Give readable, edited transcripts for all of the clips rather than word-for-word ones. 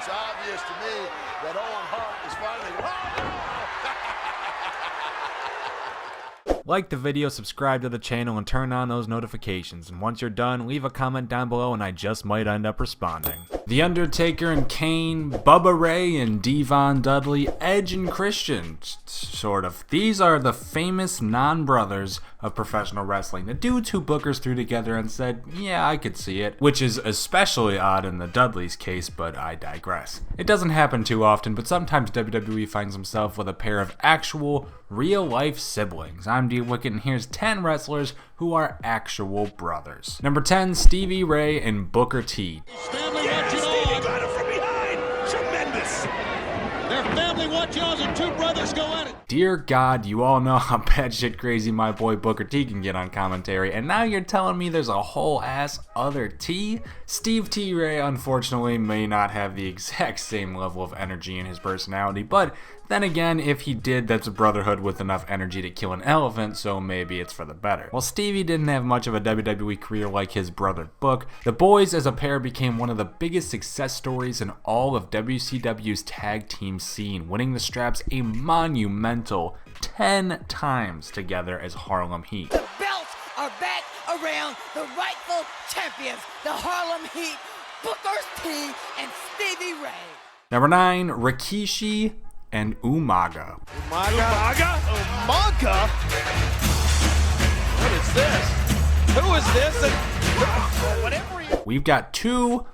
It's obvious to me that Owen Hart is finally... Like the video, subscribe to the channel, and turn on those notifications. And once you're done, leave a comment down below and I just might end up responding. The Undertaker and Kane, Bubba Ray and Devon Dudley, Edge and Christian, sort of. These are the famous non-brothers of professional wrestling. The dudes who bookers threw together and said, yeah, I could see it. Which is especially odd in the Dudleys' case, but I digress. It doesn't happen too often, but sometimes WWE finds himself with a pair of actual, real-life siblings. I'm D Wicket, and here's 10 wrestlers who are actual brothers. Number 10, Stevie Ray and Booker T. Family watching on. Got it from behind. Tremendous. Their family watching on as the two brothers go at it. Dear God, you all know how batshit crazy my boy Booker T can get on commentary, and now you're telling me there's a whole ass other T? Steve T. Ray, unfortunately, may not have the exact same level of energy in his personality, but then again, if he did, that's a brotherhood with enough energy to kill an elephant, so maybe it's for the better. While Stevie didn't have much of a WWE career like his brother Book, the boys as a pair became one of the biggest success stories in all of WCW's tag team scene, winning the straps a monumental 10 times together as Harlem Heat. The belts are back around the rightful champions, the Harlem Heat, Booker T and Stevie Ray. Number 9, Rikishi and Umaga. Umaga? Umaga? What is this? Who is this? And whatever you... We've got two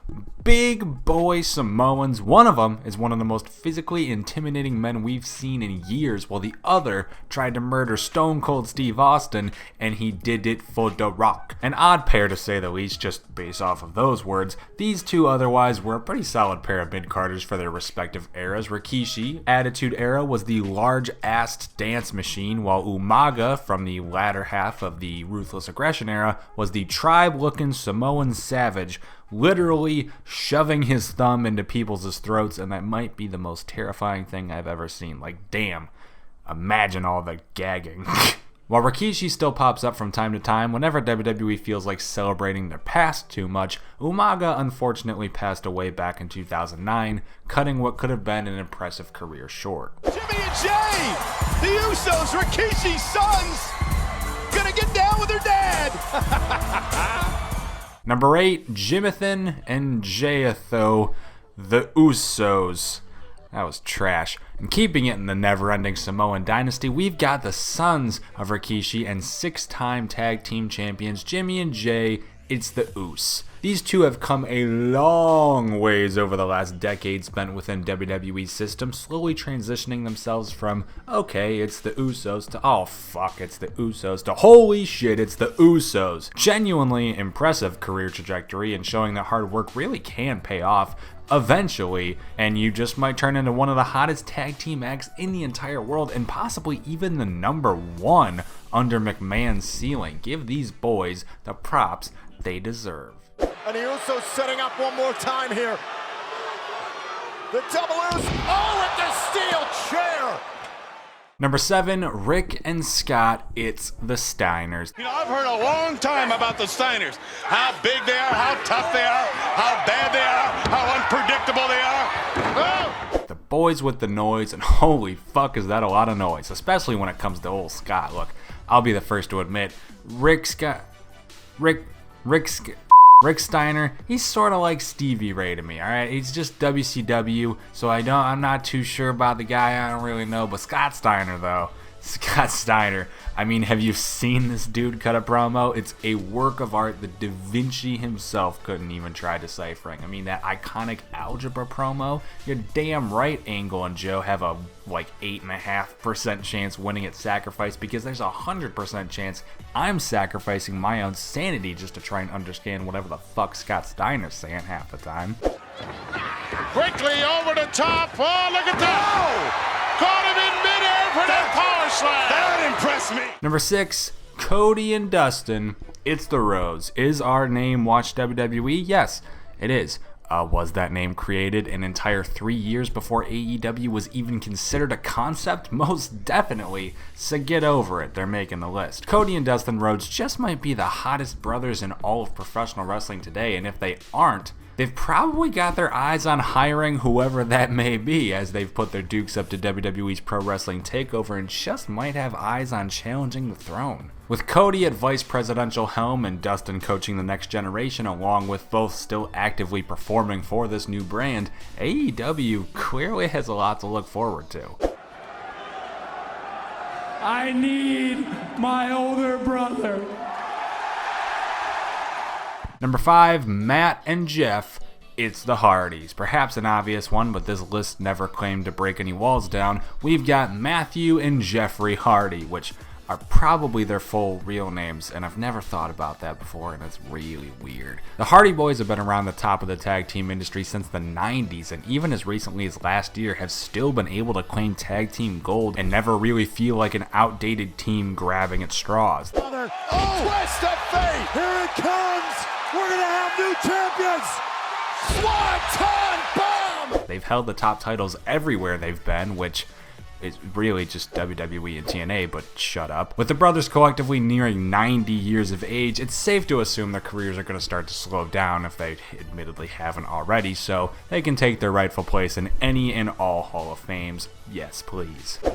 big boy Samoans. One of them is one of the most physically intimidating men we've seen in years, while the other tried to murder Stone Cold Steve Austin, and he did it for The Rock. An odd pair to say the least, just based off of those words. These two otherwise were a pretty solid pair of mid-carders for their respective eras. Rikishi, Attitude Era, was the large-assed dance machine, while Umaga, from the latter half of the Ruthless Aggression era, was the tribe-looking Samoan savage, literally shoving his thumb into people's throats, and that might be the most terrifying thing I've ever seen. Like, damn, imagine all the gagging. While Rikishi still pops up from time to time whenever WWE feels like celebrating their past too much, Umaga unfortunately passed away back in 2009, cutting what could have been an impressive career short. Jimmy and Jay! The Usos, Rikishi's sons! Gonna get down with their dad! Number 8, Jimathan and Jayatho, the Usos. That was trash. And keeping it in the never-ending Samoan dynasty, we've got the sons of Rikishi and 6-time tag team champions Jimmy and Jay. It's the Usos. These two have come a long ways over the last decade spent within WWE's system, slowly transitioning themselves from, okay, it's the Usos, to, oh fuck, it's the Usos, to, holy shit, it's the Usos. Genuinely impressive career trajectory and showing that hard work really can pay off eventually, and you just might turn into one of the hottest tag team acts in the entire world, and possibly even the number one under McMahon's ceiling. Give these boys the props they deserve. And the Usos setting up one more time here. The double Usos. Oh, with the steel chair. Number 7, Rick and Scott, it's the Steiners. You know, I've heard a long time about the Steiners. How big they are, how tough they are, how bad they are, how unpredictable they are. Oh! The boys with the noise, and holy fuck is that a lot of noise, especially when it comes to old Scott. Look, I'll be the first to admit, Rick Steiner, he's sort of like Stevie Ray to me, alright? He's just WCW, so I'm not too sure about the guy, I don't really know, but Scott Steiner though, Scott Steiner, I mean, have you seen this dude cut a promo? It's a work of art that Da Vinci himself couldn't even try deciphering. I mean, that iconic algebra promo, you're damn right Angle and Joe have a like 8.5% chance winning at Sacrifice, because there's 100% chance I'm sacrificing my own sanity just to try and understand whatever the fuck Scott Steiner's saying half the time. Quickly over the top. Oh, look at that. Caught him in midair for that power slam. That impressed me. Number 6, Cody and Dustin. It's the Rhodes. Is our name Watch WWE? Yes, it is. Was that name created an entire 3 years before AEW was even considered a concept? Most definitely. So get over it. They're making the list. Cody and Dustin Rhodes just might be the hottest brothers in all of professional wrestling today, and if they aren't, they've probably got their eyes on hiring whoever that may be, as they've put their dukes up to WWE's Pro Wrestling TakeOver and just might have eyes on challenging the throne. With Cody at vice presidential helm and Dustin coaching the next generation, along with both still actively performing for this new brand, AEW clearly has a lot to look forward to. I need my older brother. Number 5, Matt and Jeff. It's the Hardys. Perhaps an obvious one, but this list never claimed to break any walls down. We've got Matthew and Jeffrey Hardy, which are probably their full real names, and I've never thought about that before, and it's really weird. The Hardy Boys have been around the top of the tag team industry since the 90s, and even as recently as last year have still been able to claim tag team gold and never really feel like an outdated team grabbing at straws. Twist of fate! Here it comes! We're gonna have new champions! Swanton bomb! They've held the top titles everywhere they've been, which is really just WWE and TNA, but shut up. With the brothers collectively nearing 90 years of age, it's safe to assume their careers are going to start to slow down if they admittedly haven't already, so they can take their rightful place in any and all Hall of Fames. Yes, please. What?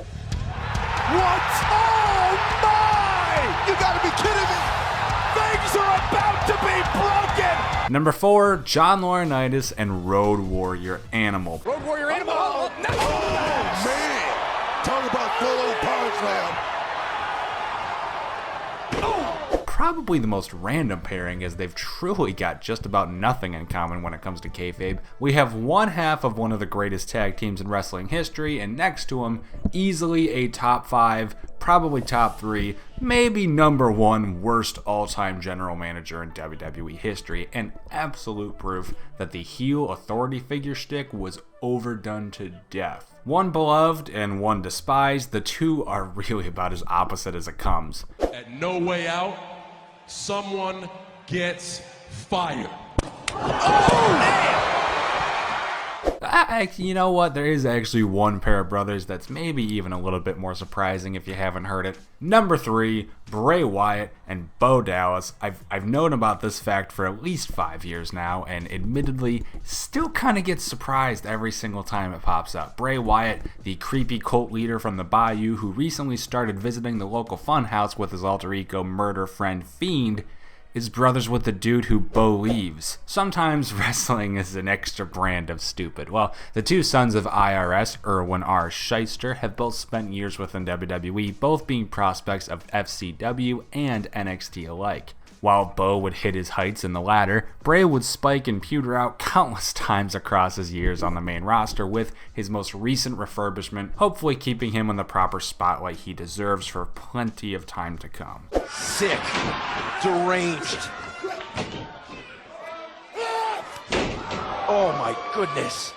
Oh my! You gotta be kidding me! Things are about to be broken! Number 4, John Laurinaitis and Road Warrior Animal. Road Warrior Animal! Oh, man! Talk about full-on power slam! Probably the most random pairing, as they've truly got just about nothing in common when it comes to kayfabe. We have one half of one of the greatest tag teams in wrestling history, and next to him, easily a top 5, probably top 3, maybe number 1 worst all-time general manager in WWE history, and absolute proof that the heel authority figure shtick was overdone to death. One beloved and one despised, the two are really about as opposite as it comes. At No Way Out, someone gets fired. Oh, man! You know what? There is actually one pair of brothers that's maybe even a little bit more surprising if you haven't heard it. Number 3, Bray Wyatt and Bo Dallas. I've known about this fact for at least 5 years now, and admittedly, still kind of get surprised every single time it pops up. Bray Wyatt, the creepy cult leader from the Bayou who recently started visiting the local funhouse with his alter ego murder friend Fiend, is brothers with the dude who believes. Sometimes wrestling is an extra brand of stupid. Well, the two sons of IRS, Irwin R. Shyster, have both spent years within WWE, both being prospects of FCW and NXT alike. While Bo would hit his heights in the latter, Bray would spike and pewter out countless times across his years on the main roster, with his most recent refurbishment hopefully keeping him in the proper spotlight he deserves for plenty of time to come. Sick. Deranged. Oh my goodness.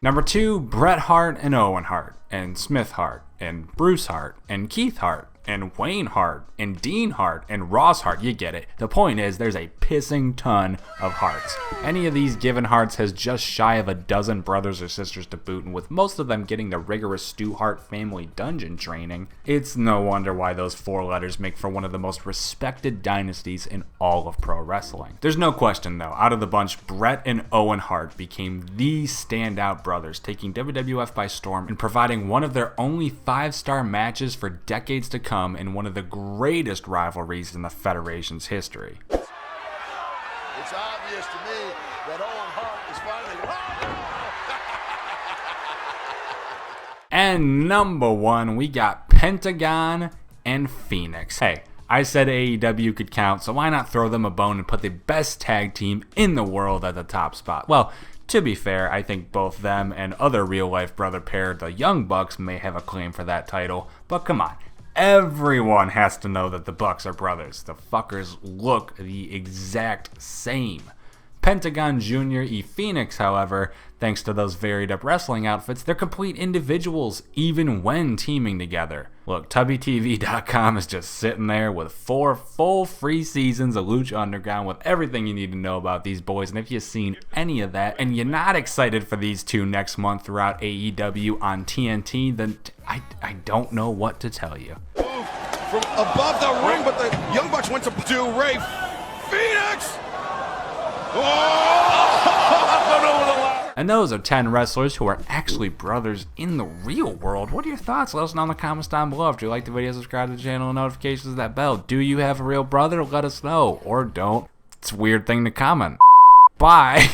Number 2, Bret Hart and Owen Hart, and Smith Hart, and Bruce Hart, and Keith Hart, and Wayne Hart, and Dean Hart, and Ross Hart. You get it. The point is, there's a pissing ton of Harts. Any of these given Harts has just shy of a dozen brothers or sisters to boot, and with most of them getting the rigorous Stu Hart family dungeon training, it's no wonder why those 4 letters make for one of the most respected dynasties in all of pro wrestling. There's no question, though, out of the bunch, Bret and Owen Hart became the standout brothers, taking WWF by storm and providing one of their only 5-star matches for decades to come in one of the greatest rivalries in the Federation's history. It's obvious to me that Owen Hart is finally... And number 1, we got Pentagon and Phoenix. Hey, I said AEW could count, so why not throw them a bone and put the best tag team in the world at the top spot? Well, to be fair, I think both them and other real-life brother pair, the Young Bucks, may have a claim for that title, but come on. Everyone has to know that the Bucks are brothers. The fuckers look the exact same. Pentagon Jr. e Phoenix, however, thanks to those varied up wrestling outfits, they're complete individuals even when teaming together. Look, TubbyTV.com is just sitting there with 4 full free seasons of Lucha Underground with everything you need to know about these boys, and if you've seen any of that and you're not excited for these two next month throughout AEW on TNT, then I don't know what to tell you. From above the ring, but the Young Bucks went to do Ray Phoenix! Oh! And those are 10 wrestlers who are actually brothers in the real world. What are your thoughts? Let us know in the comments down below. If you like the video, subscribe to the channel and notifications, that bell. Do you have a real brother? Let us know. Or don't. It's a weird thing to comment. Bye.